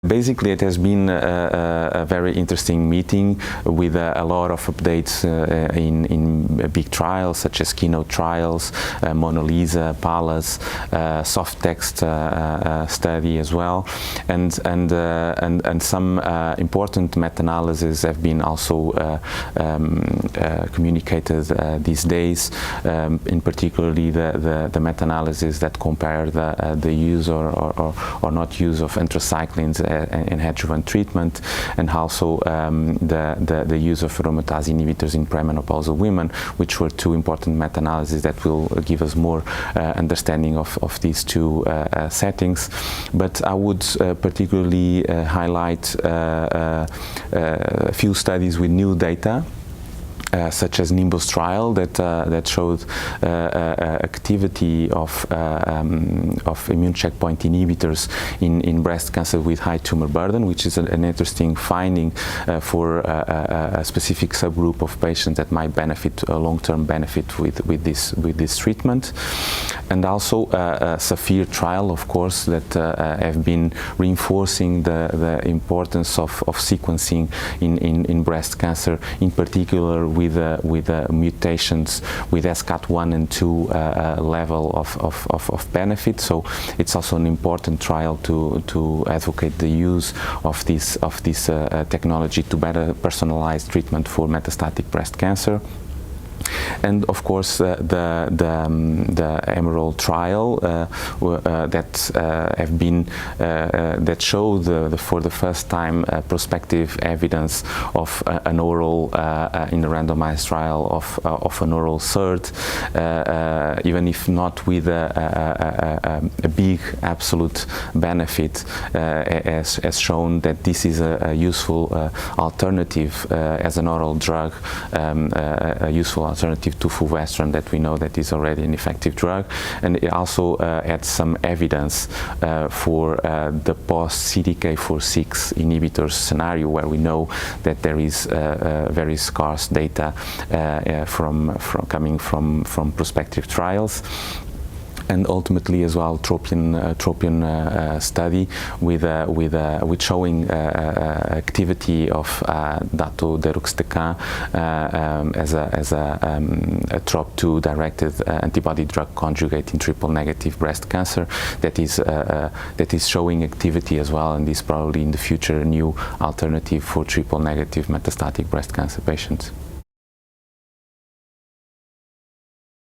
Basically, it has been a very interesting meeting with a lot of updates in big trials such as Keynote trials, Mona Lisa, Pallas, soft text study as well, and some important meta-analyses have been also communicated these days. In particularly the meta-analysis that compare the use or not use of anthracyclines in adjuvant treatment, and also the use of aromatase inhibitors in premenopausal women, which were two important meta-analyses that will give us more understanding of these two settings. But I would particularly highlight a few studies with new data, such as NIMBUS trial that showed activity of immune checkpoint inhibitors in breast cancer with high tumor burden, which is an interesting finding for a specific subgroup of patients that might benefit, a long-term benefit with this treatment. And also a SOPHIA trial, of course, that have been reinforcing the importance of sequencing in breast cancer, in particular with mutations with SCAT1 and 2 level of benefit. So it's also an important trial to advocate the use of this technology to better personalize treatment for metastatic breast cancer. And of course, the Emerald trial that have been that showed for the first time prospective evidence of an oral in a randomized trial of an oral SERD, even if not with a big absolute benefit, as shown that this is a useful alternative as an oral drug, a useful alternative to fulvestrant that we know that is already an effective drug. And it also adds some evidence for the post-CDK4/6 inhibitors scenario, where we know that there is very scarce data coming from prospective trials. And ultimately as well, tropion study with showing activity of deruxtecan as a TROP2 directed antibody-drug conjugate in triple-negative breast cancer that is showing activity as well, and is probably in the future a new alternative for triple-negative metastatic breast cancer patients.